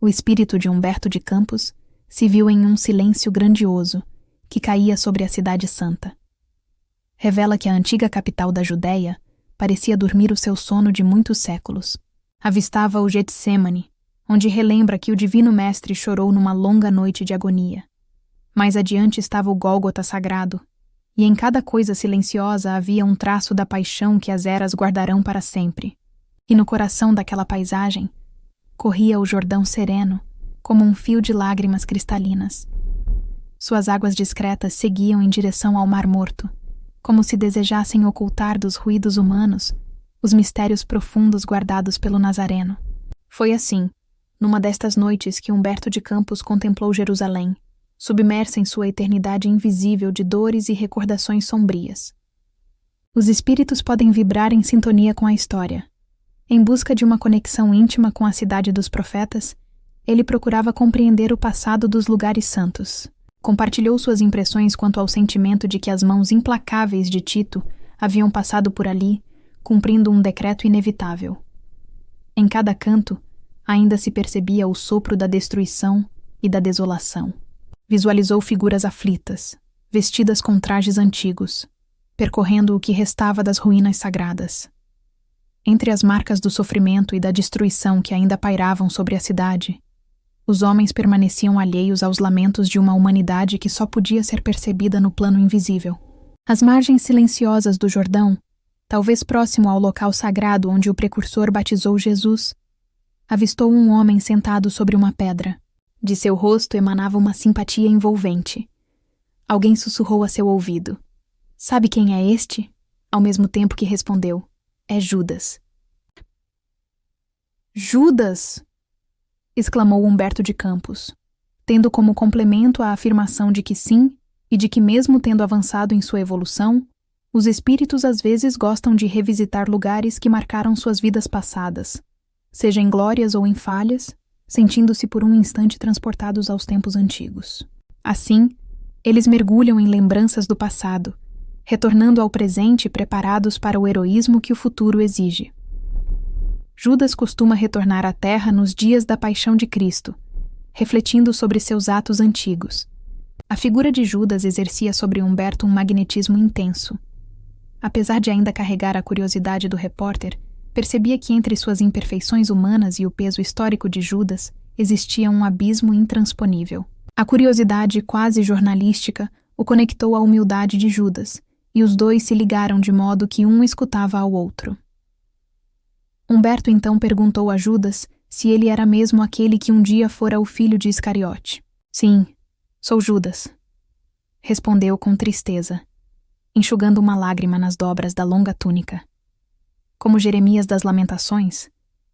O espírito de Humberto de Campos se viu em um silêncio grandioso que caía sobre a cidade santa. Revela que a antiga capital da Judéia parecia dormir o seu sono de muitos séculos. Avistava o Getsêmani, onde relembra que o Divino Mestre chorou numa longa noite de agonia. Mais adiante estava o Gólgota sagrado, e em cada coisa silenciosa havia um traço da paixão que as eras guardarão para sempre. E no coração daquela paisagem corria o Jordão sereno, como um fio de lágrimas cristalinas. Suas águas discretas seguiam em direção ao Mar Morto, como se desejassem ocultar dos ruídos humanos os mistérios profundos guardados pelo Nazareno. Foi assim, numa destas noites, que Humberto de Campos contemplou Jerusalém, submersa em sua eternidade invisível de dores e recordações sombrias. Os espíritos podem vibrar em sintonia com a história. Em busca de uma conexão íntima com a cidade dos profetas, ele procurava compreender o passado dos lugares santos. Compartilhou suas impressões quanto ao sentimento de que as mãos implacáveis de Tito haviam passado por ali, cumprindo um decreto inevitável. Em cada canto, ainda se percebia o sopro da destruição e da desolação. Visualizou figuras aflitas, vestidas com trajes antigos, percorrendo o que restava das ruínas sagradas. Entre as marcas do sofrimento e da destruição que ainda pairavam sobre a cidade, os homens permaneciam alheios aos lamentos de uma humanidade que só podia ser percebida no plano invisível. Às margens silenciosas do Jordão, talvez próximo ao local sagrado onde o precursor batizou Jesus, avistou um homem sentado sobre uma pedra. De seu rosto emanava uma simpatia envolvente. Alguém sussurrou a seu ouvido: "Sabe quem é este?" Ao mesmo tempo que respondeu: "É Judas." "Judas!" exclamou Humberto de Campos, tendo como complemento a afirmação de que sim, e de que mesmo tendo avançado em sua evolução, os espíritos às vezes gostam de revisitar lugares que marcaram suas vidas passadas, seja em glórias ou em falhas, sentindo-se por um instante transportados aos tempos antigos. Assim, eles mergulham em lembranças do passado, retornando ao presente preparados para o heroísmo que o futuro exige. Judas costuma retornar à Terra nos dias da paixão de Cristo, refletindo sobre seus atos antigos. A figura de Judas exercia sobre Humberto um magnetismo intenso. Apesar de ainda carregar a curiosidade do repórter, percebia que entre suas imperfeições humanas e o peso histórico de Judas existia um abismo intransponível. A curiosidade quase jornalística o conectou à humildade de Judas, e os dois se ligaram de modo que um escutava ao outro. Humberto então perguntou a Judas se ele era mesmo aquele que um dia fora o filho de Iscariote. "Sim, sou Judas", respondeu com tristeza, enxugando uma lágrima nas dobras da longa túnica. Como Jeremias das Lamentações,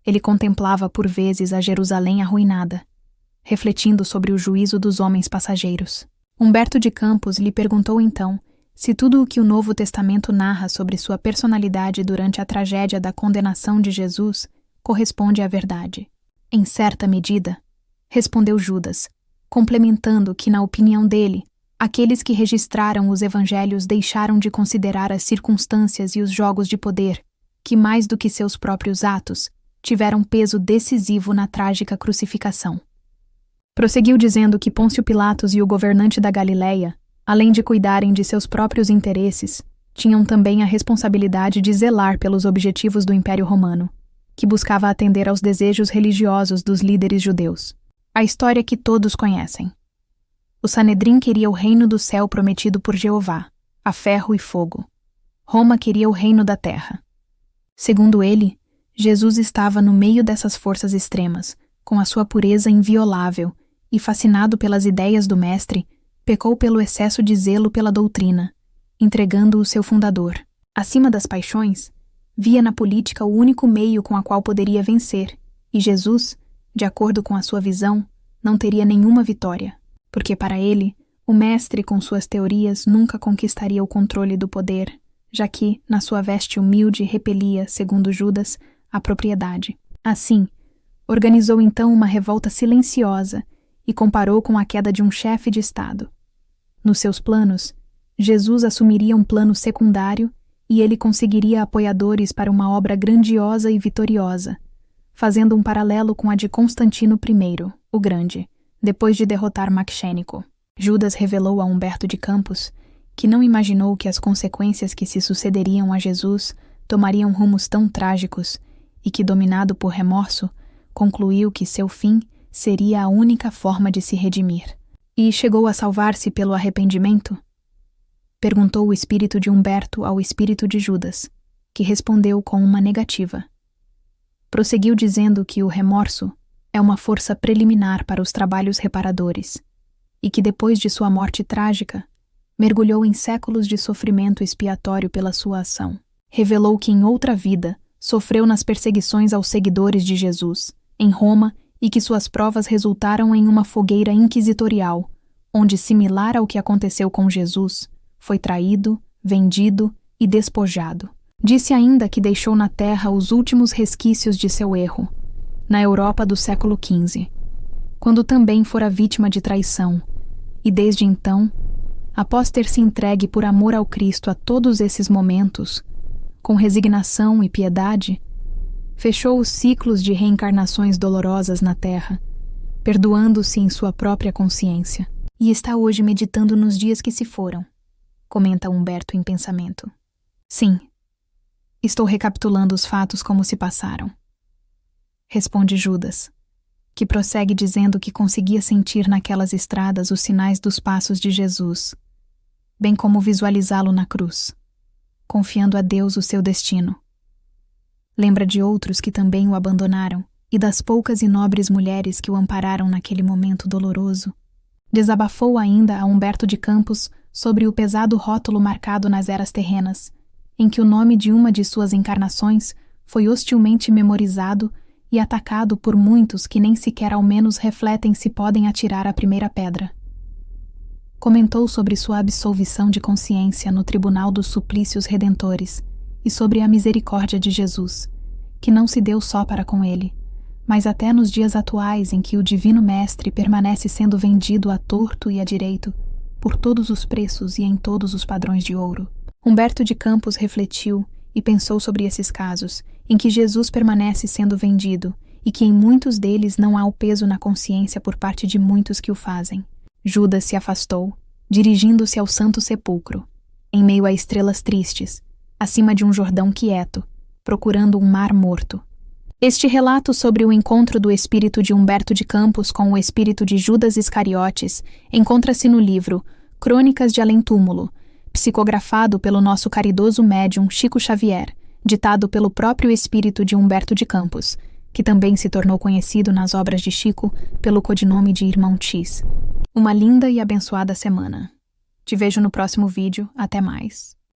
ele contemplava por vezes a Jerusalém arruinada, refletindo sobre o juízo dos homens passageiros. Humberto de Campos lhe perguntou então se tudo o que o Novo Testamento narra sobre sua personalidade durante a tragédia da condenação de Jesus corresponde à verdade. "Em certa medida", respondeu Judas, complementando que, na opinião dele, aqueles que registraram os evangelhos deixaram de considerar as circunstâncias e os jogos de poder, que mais do que seus próprios atos, tiveram peso decisivo na trágica crucificação. Prosseguiu dizendo que Pôncio Pilatos e o governante da Galileia, além de cuidarem de seus próprios interesses, tinham também a responsabilidade de zelar pelos objetivos do Império Romano, que buscava atender aos desejos religiosos dos líderes judeus. A história que todos conhecem. O Sanedrim queria o reino do céu prometido por Jeová, a ferro e fogo. Roma queria o reino da terra. Segundo ele, Jesus estava no meio dessas forças extremas, com a sua pureza inviolável, e fascinado pelas ideias do mestre, pecou pelo excesso de zelo pela doutrina, entregando o seu fundador. Acima das paixões, via na política o único meio com a qual poderia vencer, e Jesus, de acordo com a sua visão, não teria nenhuma vitória, porque para ele, o mestre com suas teorias nunca conquistaria o controle do poder, já que, na sua veste humilde, repelia, segundo Judas, a propriedade. Assim, organizou então uma revolta silenciosa e comparou com a queda de um chefe de Estado. Nos seus planos, Jesus assumiria um plano secundário e ele conseguiria apoiadores para uma obra grandiosa e vitoriosa, fazendo um paralelo com a de Constantino I, o Grande, depois de derrotar Maxênico. Judas revelou a Humberto de Campos que não imaginou que as consequências que se sucederiam a Jesus tomariam rumos tão trágicos e que, dominado por remorso, concluiu que seu fim seria a única forma de se redimir. E chegou a salvar-se pelo arrependimento? Perguntou o espírito de Humberto ao espírito de Judas, que respondeu com uma negativa. Prosseguiu dizendo que o remorso é uma força preliminar para os trabalhos reparadores e que depois de sua morte trágica, mergulhou em séculos de sofrimento expiatório pela sua ação. Revelou que em outra vida sofreu nas perseguições aos seguidores de Jesus, em Roma, e que suas provas resultaram em uma fogueira inquisitorial, onde, similar ao que aconteceu com Jesus, foi traído, vendido e despojado. Disse ainda que deixou na terra os últimos resquícios de seu erro, na Europa do século XV, quando também fora vítima de traição, e desde então, após ter se entregue por amor ao Cristo a todos esses momentos, com resignação e piedade, fechou os ciclos de reencarnações dolorosas na terra, perdoando-se em sua própria consciência, e está hoje meditando nos dias que se foram, comenta Humberto em pensamento. Sim, estou recapitulando os fatos como se passaram, responde Judas, que prossegue dizendo que conseguia sentir naquelas estradas os sinais dos passos de Jesus, bem como visualizá-lo na cruz, confiando a Deus o seu destino. Lembra de outros que também o abandonaram e das poucas e nobres mulheres que o ampararam naquele momento doloroso. Desabafou ainda a Humberto de Campos sobre o pesado rótulo marcado nas eras terrenas, em que o nome de uma de suas encarnações foi hostilmente memorizado e atacado por muitos que nem sequer ao menos refletem se podem atirar a primeira pedra. Comentou sobre sua absolvição de consciência no Tribunal dos Suplícios Redentores e sobre a misericórdia de Jesus, que não se deu só para com ele, mas até nos dias atuais em que o Divino Mestre permanece sendo vendido a torto e a direito, por todos os preços e em todos os padrões de ouro. Humberto de Campos refletiu e pensou sobre esses casos, em que Jesus permanece sendo vendido e que em muitos deles não há o peso na consciência por parte de muitos que o fazem. Judas se afastou, dirigindo-se ao Santo Sepulcro, em meio a estrelas tristes, acima de um Jordão quieto, procurando um mar morto. Este relato sobre o encontro do espírito de Humberto de Campos com o espírito de Judas Iscariotes encontra-se no livro Crônicas de Além-Túmulo, psicografado pelo nosso caridoso médium Chico Xavier, ditado pelo próprio espírito de Humberto de Campos, que também se tornou conhecido nas obras de Chico pelo codinome de Irmão X. Uma linda e abençoada semana. Te vejo no próximo vídeo. Até mais.